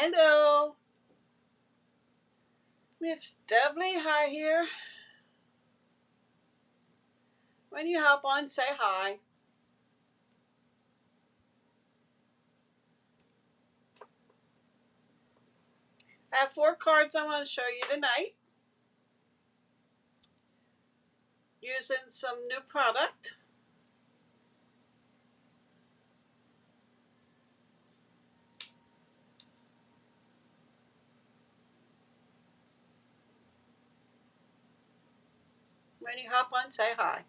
Hello, Miss Devly. Hi here. When you hop on, say hi. I have 4 cards I want to show you tonight using some new product. When you hop on, say hi.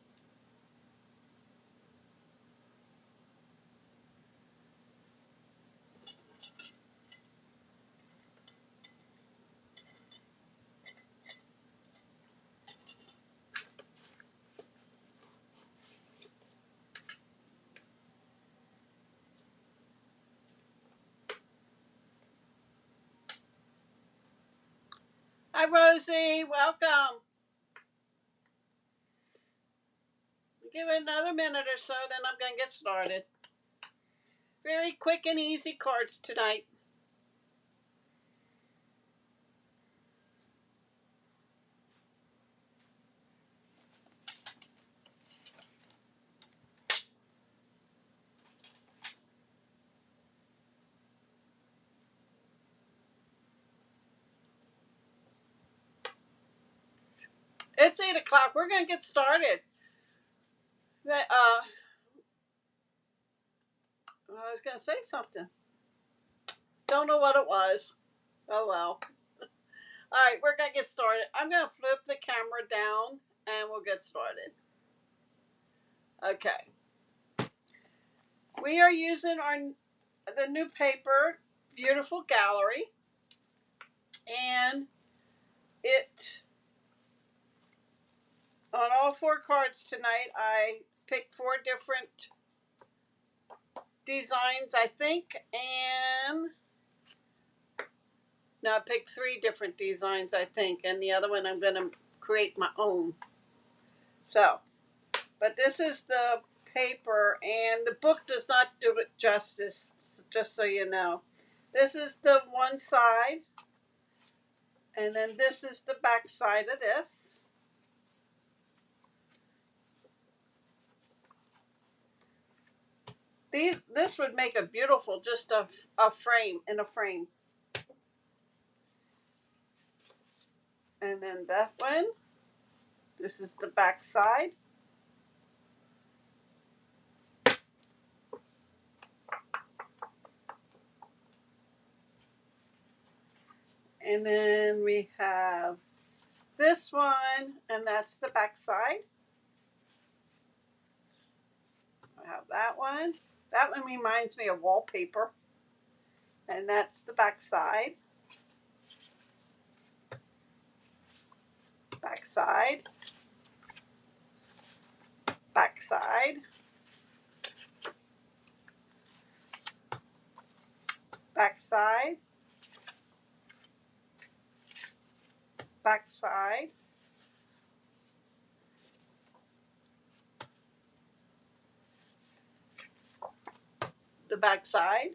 Hi, Rosie. Welcome. Give it another minute or so, then I'm going to get started. Very quick and easy cards tonight. It's 8 o'clock. We're going to get started. I was going to say something. Don't know what it was. Oh, well. All right, we're going to get started. I'm going to flip the camera down and we'll get started. Okay. We are using the new paper, Beautiful Gallery. And it, on all 4 cards tonight, I picked 4 different designs, I think. And no, I picked 3 different designs, I think. And the other one I'm going to create my own. So, but this is the paper, and the book does not do it justice, just so you know. This is the one side, and then this is the back side of this. This would make a beautiful, just a frame, in a frame. And then that one, this is the back side. And then we have this one, and that's the back side. I have that one. That one reminds me of wallpaper. And that's the back side. Back side. Back side. Back side. Back side. The back side.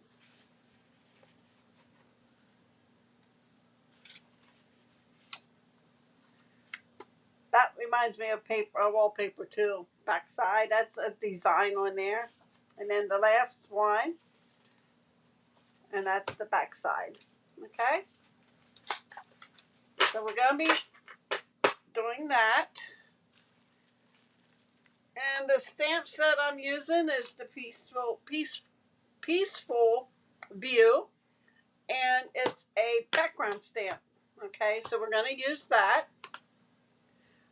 That reminds me of wallpaper too. Back side, that's a design on there. And then the last one, and that's the back side. Okay? So we're going to be doing that. And the stamp set I'm using is the Peaceful View. And it's a background stamp. Okay, so we're going to use that.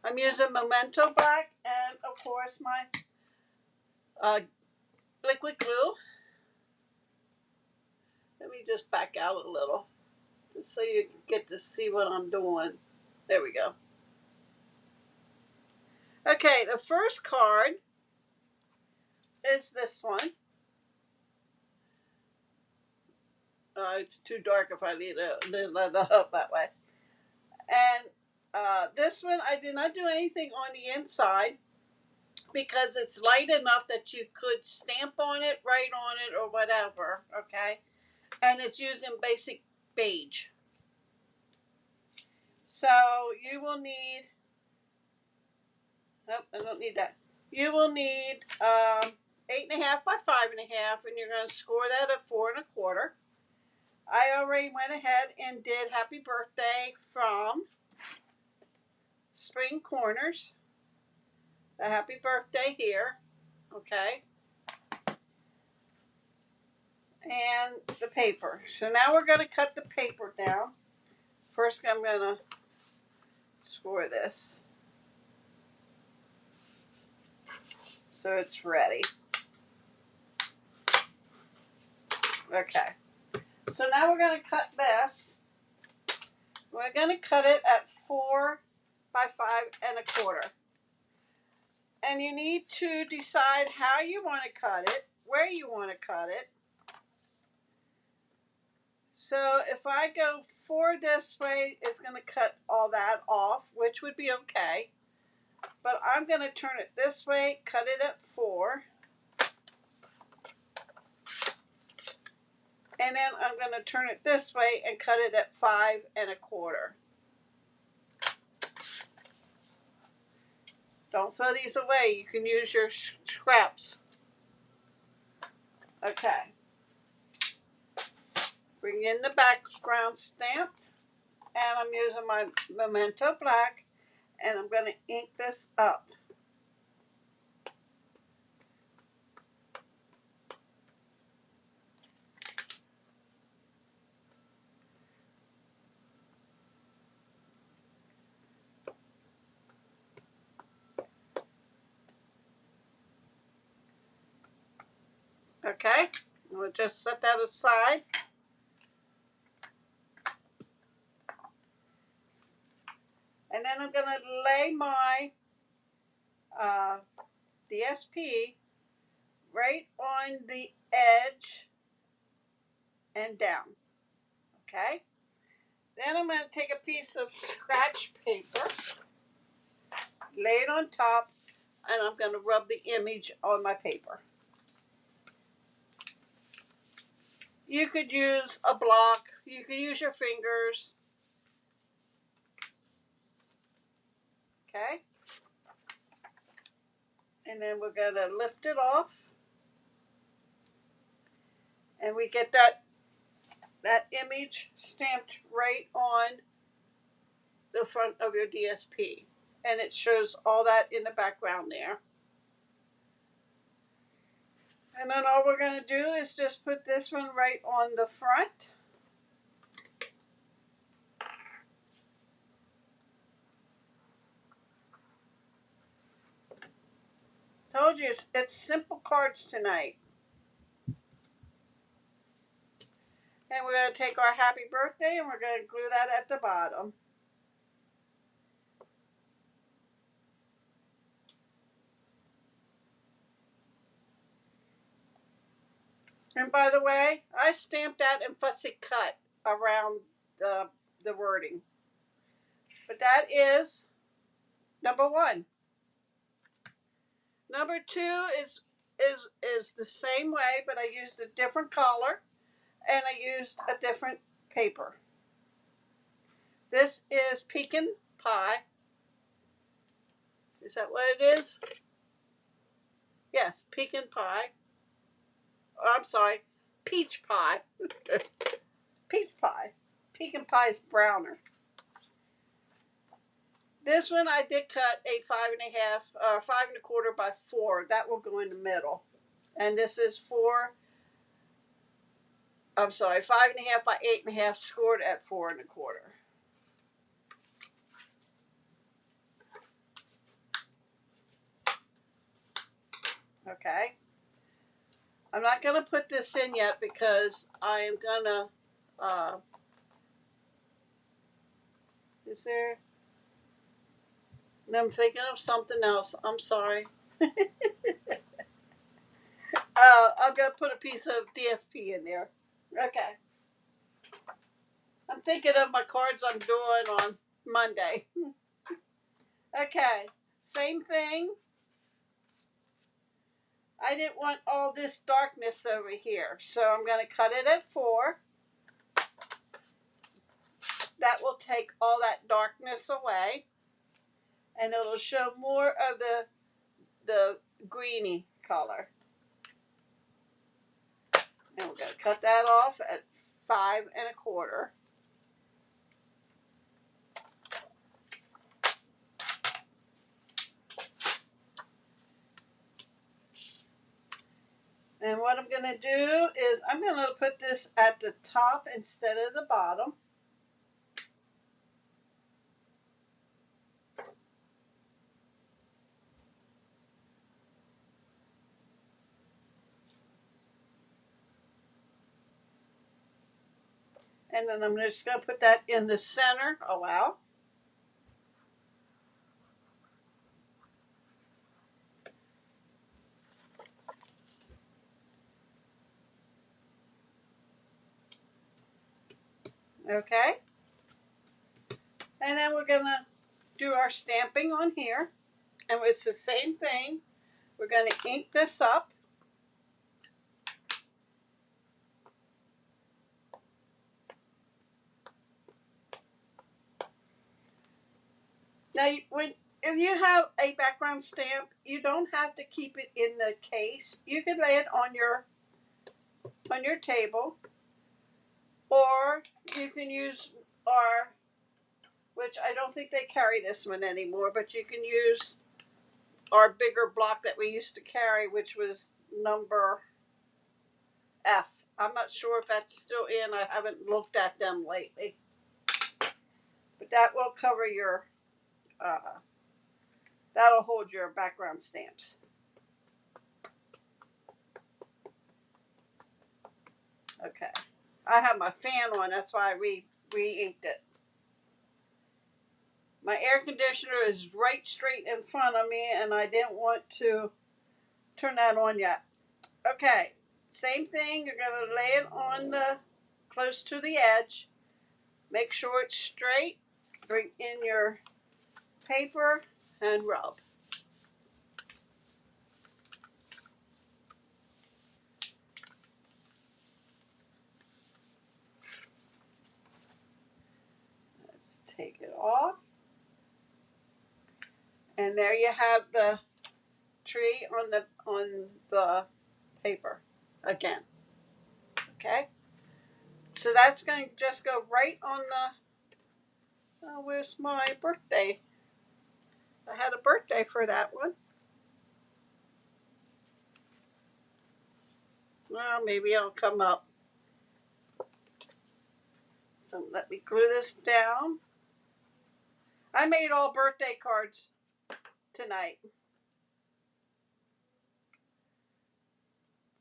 I'm using Memento Black and, of course, my liquid glue. Let me just back out a little, just so you get to see what I'm doing. There we go. Okay, the first card is this one. It's too dark if I leave it up that way. And this one, I did not do anything on the inside because it's light enough that you could stamp on it, write on it, or whatever, okay? And it's using beige. So you will need, nope, I don't need that. You will need 8.5 by 5.5, and you're going to score that at 4 1/4. I already went ahead and did Happy Birthday from Spring Corners. The Happy Birthday here, okay? And the paper. So now we're going to cut the paper down. First, I'm going to score this so it's ready. Okay. So now we're going to cut this. We're going to cut it at 4 by 5 1/4. And you need to decide how you want to cut it, where you want to cut it. So if I go 4 this way, it's going to cut all that off, which would be okay. But I'm going to turn it this way, cut it at 4. And then I'm going to turn it this way and cut it at 5 1/4. Don't throw these away. You can use your scraps. Okay. Bring in the background stamp. And I'm using my Memento Black. And I'm going to ink this up. Okay, we'll just set that aside. And then I'm going to lay my DSP right on the edge and down. Okay, then I'm going to take a piece of scratch paper, lay it on top, and I'm going to rub the image on my paper. You could use a block, you could use your fingers. Okay, and then we're going to lift it off, and we get that image stamped right on the front of your DSP, and it shows all that in the background there. And then all we're going to do is just put this one right on the front. Told you, it's simple cards tonight. And we're going to take our Happy Birthday and we're going to glue that at the bottom. And by the way, I stamped that and fussy cut around the wording. But that is number 1. Number 2 is the same way, but I used a different color and I used a different paper. This is pecan pie. Is that what it is? Yes, pecan pie. Oh, I'm sorry, peach pie. Peach pie. Pecan pie is browner. This one I did cut a 5 1/4 by 4. That will go in the middle. And this is 5 1/2 by 8 1/2, scored at 4 1/4. Okay. I'm not going to put this in yet because I am going to, is there, no, I'm thinking of something else. I'm sorry. I'm going to put a piece of DSP in there. Okay. I'm thinking of my cards I'm doing on Monday. Okay. Same thing. I didn't want all this darkness over here, so I'm going to cut it at 4. that will take all that darkness away, and it'll show more of the greeny color. And we're going to cut that off at 5 1/4. And what I'm going to do is I'm going to put this at the top instead of the bottom. And then I'm just going to put that in the center. Oh, wow. Okay. And then we're going to do our stamping on here. And it's the same thing. We're going to ink this up. Now, if you have a background stamp, you don't have to keep it in the case. You can lay it on your table, or you can use our, which I don't think they carry this one anymore, but you can use our bigger block that we used to carry, which was number F. I'm not sure if that's still in. I haven't looked at them lately. But that will cover your, that'll hold your background stamps. Okay. I have my fan on, that's why I re-inked it. My air conditioner is right straight in front of me, and I didn't want to turn that on yet. Okay, same thing. You're going to lay it on the close to the edge. Make sure it's straight. Bring in your paper and rub. Let's take it off. And there you have the tree on the paper again. Okay? So that's going to just go right on the, oh, where's my birthday? I had a birthday for that one. Well, maybe it'll come up. So let me glue this down. I made all birthday cards tonight.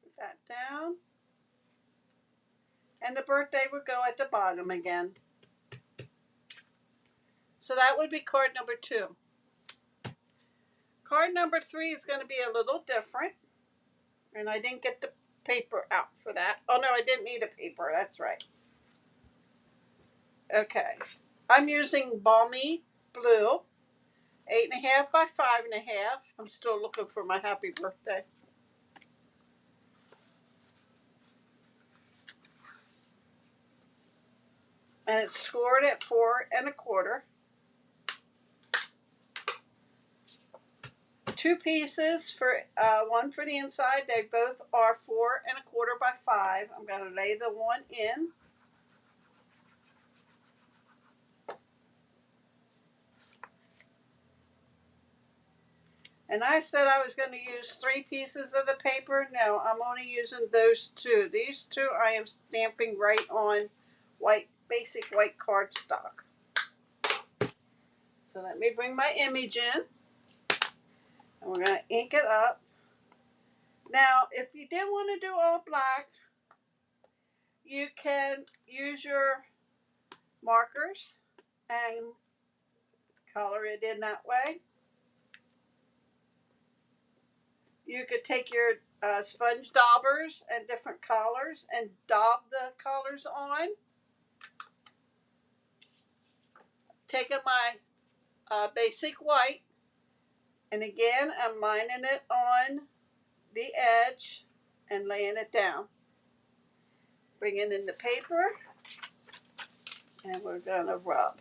Put that down. And the birthday would go at the bottom again. So that would be card number 2. Card number 3 is going to be a little different. And I didn't get the paper out for that. Oh no, I didn't need a paper. That's right. Okay. I'm using Balmy Blue. 8.5 by 5.5. I'm still looking for my happy birthday. And it's scored at 4 1/4. 2 pieces for one for the inside. They both are 4 1/4 by 5. I'm going to lay the one in. And I said I was going to use 3 pieces of the paper. No, I'm only using those 2. These 2 I am stamping right on white, basic white cardstock. So let me bring my image in. And we're going to ink it up. Now, if you didn't want to do all black, you can use your markers and color it in that way. You could take your sponge daubers and different colors and daub the colors on. Taking my basic white, and again I'm lining it on the edge and laying it down. Bringing in the paper And we're going to rub.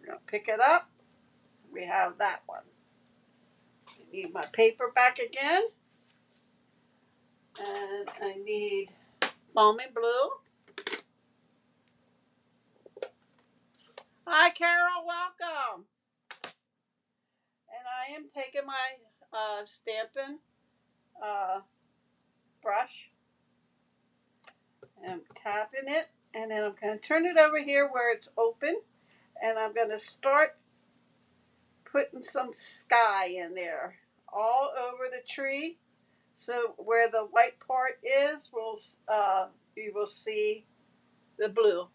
We're going to pick it up. We have that one. I need my paper back again. And I need Balmy Blue. Hi, Carol. Welcome. And I am taking my stamping brush and tapping it. And then I'm going to turn it over here where it's open. And I'm going to start putting some sky in there all over the tree. So where the white part is, you will see the blue.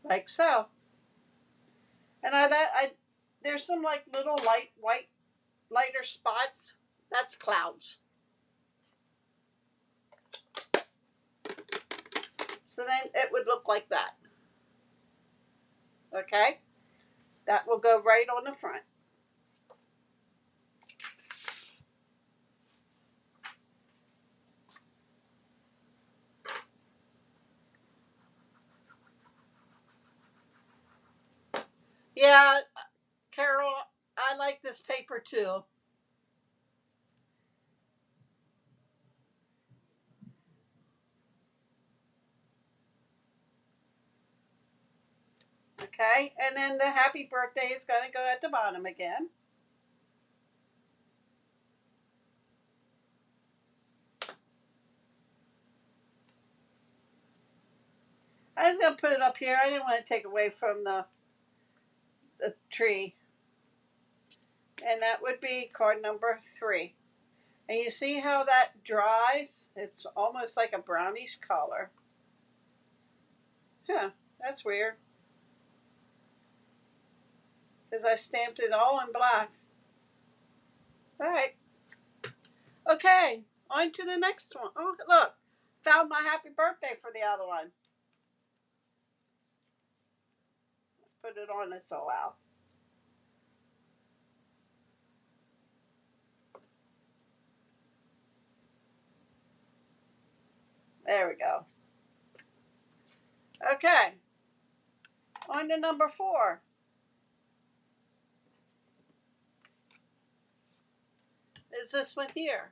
Like so. And there's some like little lighter spots. That's clouds. So then it would look like that. Okay? That will go right on the front. Yeah, Carol, I like this paper too. Okay? And then the happy birthday is going to go at the bottom again. I was going to put it up here. I didn't want to take away from the tree. And that would be card number 3. And you see how that dries? It's almost like a brownish color. Huh, that's weird. Because I stamped it all in black. All right. Okay, on to the next one. Oh, look. Found my happy birthday for the other one. Put it on it so loud. There we go. Okay. On to number 4. Is this one here.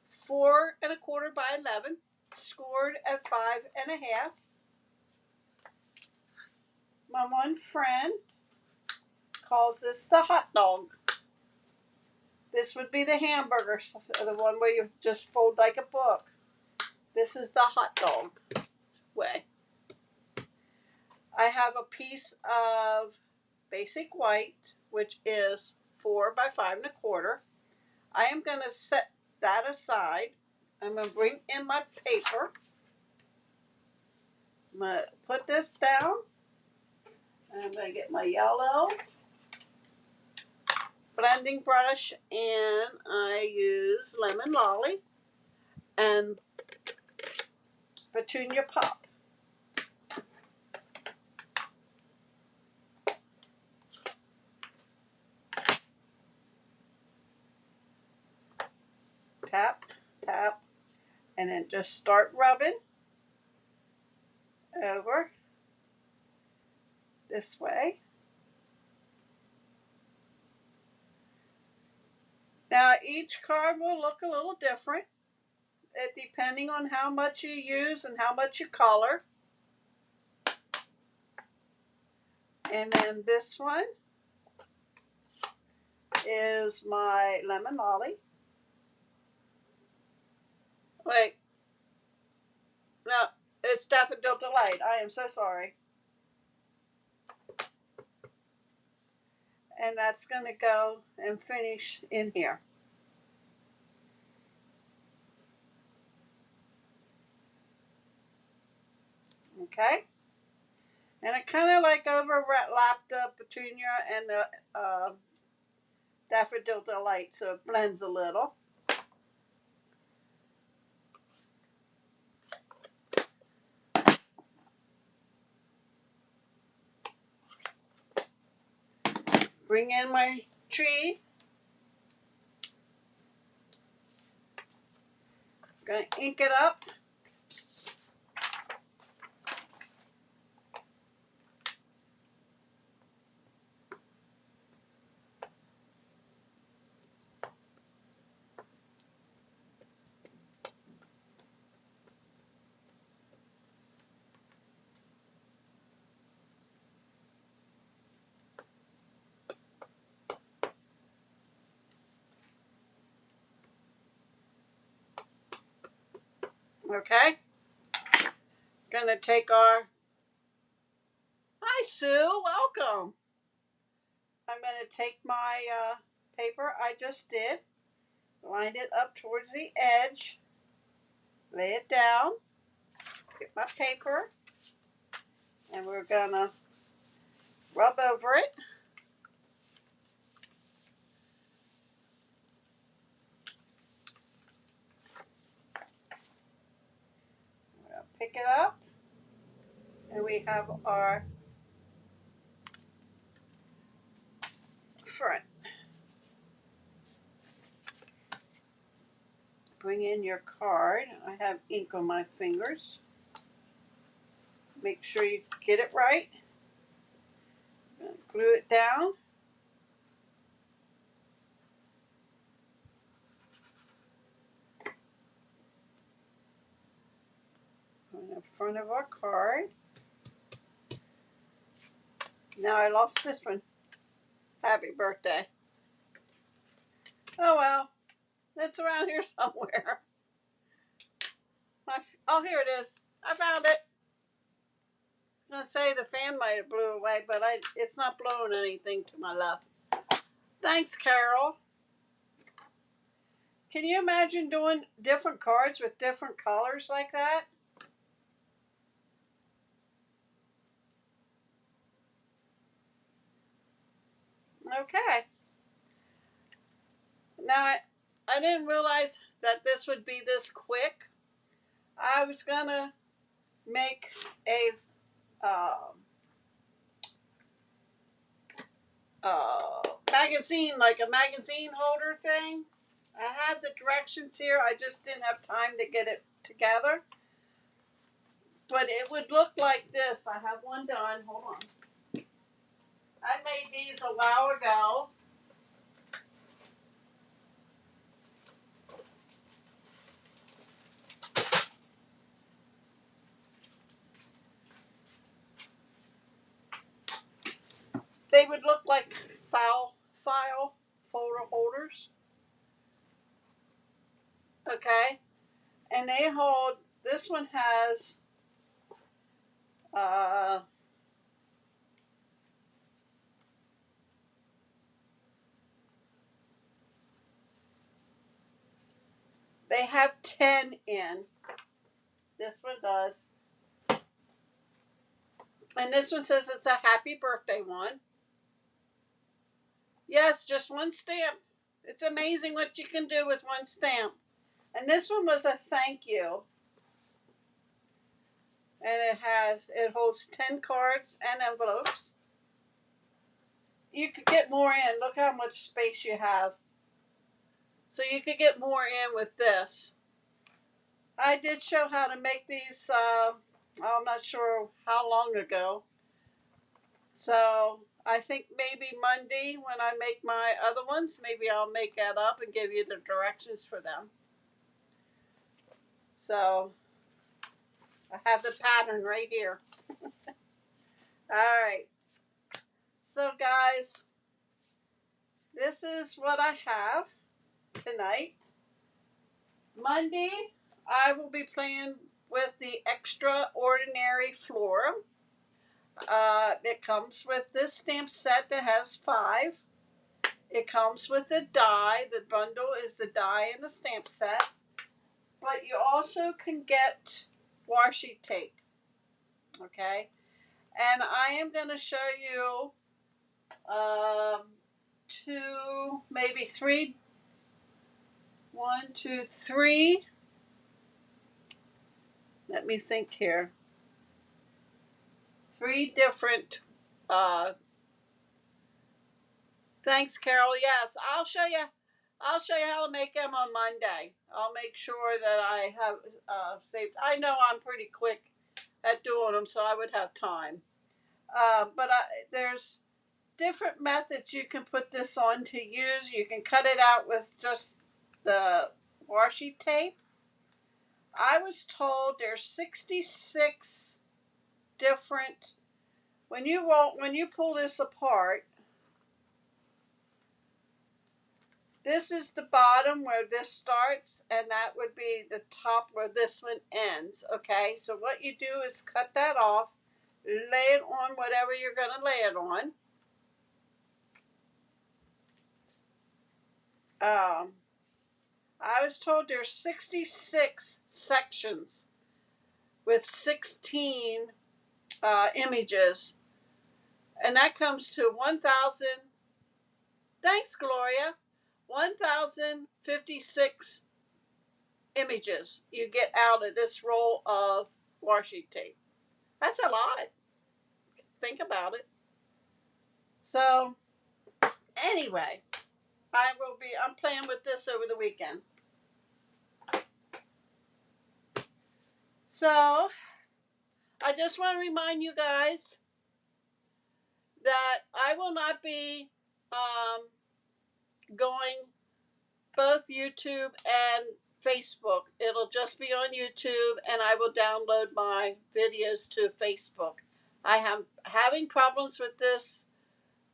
4 1/4 by 11. Scored at 5 1/2. My one friend calls this the hot dog. This would be the hamburger, the one where you just fold like a book. This is the hot dog way. I have a piece of basic white, which is 4 by 5 1/4. I am going to set that aside. I'm going to bring in my paper. I'm going to put this down. I'm going to get my yellow blending brush, and I use Lemon Lolly and Petunia Pop. Tap, tap, and then just start rubbing over this way. Now each card will look a little different, depending on how much you use and how much you color. And then this one is my Lemon Lolly. Wait, no, it's Daffodil Delight. I am so sorry. And that's going to go and finish in here. Okay? And it kind of like overlapped the petunia and the daffodil delight, so it blends a little. Bring in my tree. Gonna ink it up. Okay. Gonna take our. Hi, Sue. Welcome. I'm gonna take my paper I just did, line it up towards the edge, lay it down, get my paper, and we're gonna rub over it. We're gonna pick it up, and we have our front. Bring in your card. I have ink on my fingers. Make sure you get it right. Glue it down. On the front of our card. Now I lost this one. Happy birthday. Oh well, it's around here somewhere. Oh, here it is. I found it. I was gonna say the fan might have blew away, but it's not blowing anything to my left. Thanks, Carol. Can you imagine doing different cards with different colors like that? Okay. Now, I didn't realize that this would be this quick. I was gonna make a magazine, like a magazine holder thing. I have the directions here. I just didn't have time to get it together. But it would look like this. I have one done. Hold on. I made these a while ago. They would look like file folder holders. Okay. And they hold, this one has they have 10 in. This one does. And this one says it's a happy birthday one. Yes, just one stamp. It's amazing what you can do with one stamp. And this one was a thank you. And it holds 10 cards and envelopes. You could get more in. Look how much space you have. So you could get more in with this. I did show how to make these, I'm not sure how long ago. So I think maybe Monday when I make my other ones, maybe I'll make that up and give you the directions for them. So I have the pattern right here. All right. So guys, this is what I have tonight. Monday, I will be playing with the Extraordinary Flora. It comes with this stamp set that has 5. It comes with a die. The bundle is the die and the stamp set. But you also can get washi tape. Okay? And I am going to show you two, maybe three. One, two, three. Let me think here. Three different. Thanks, Carol. Yes, I'll show you. I'll show you how to make them on Monday. I'll make sure that I have saved. I know I'm pretty quick at doing them, so I would have time. There's different methods you can put this on to use. You can cut it out with just the washi tape. I was told there's 66 different. When you pull this apart, this is the bottom where this starts, and that would be the top where this one ends. Okay, so what you do is cut that off, lay it on whatever you're going to lay it on. I was told there's 66 sections with 16 images, and that comes to 1,000. Thanks, Gloria. 1,056 images you get out of this roll of washi tape. That's a lot. Think about it. So, anyway, I'm playing with this over the weekend. So, I just want to remind you guys that I will not be going both YouTube and Facebook. It'll just be on YouTube, and I will download my videos to Facebook. I am having problems with this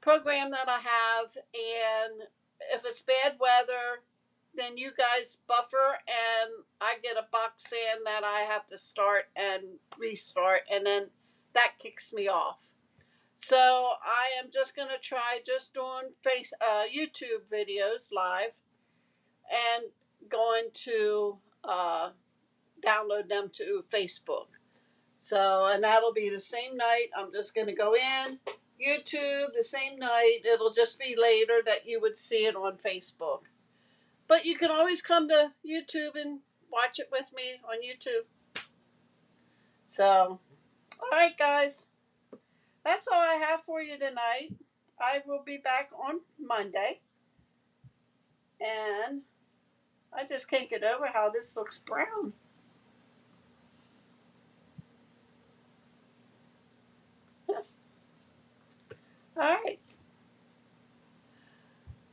program that I have, and if it's bad weather, then you guys buffer, and I get a box saying that I have to start and restart, and then that kicks me off. So I am just going to try just doing YouTube videos live and going to download them to Facebook. So, and that'll be the same night. I'm just going to go in YouTube the same night. It'll just be later that you would see it on Facebook. But you can always come to YouTube and watch it with me on YouTube. So, all right, guys. That's all I have for you tonight. I will be back on Monday. And I just can't get over how this looks brown. All right.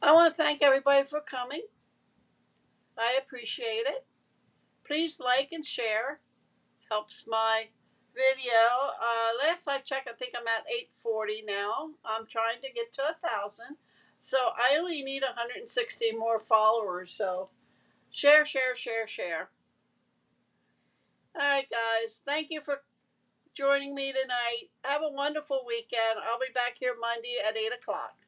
I want to thank everybody for coming. I appreciate it. Please like and share. Helps my video. Last I checked, I think I'm at 840 now. I'm trying to get to 1,000. So I only need 160 more followers. So share, share, share, share. All right, guys. Thank you for joining me tonight. Have a wonderful weekend. I'll be back here Monday at 8 o'clock.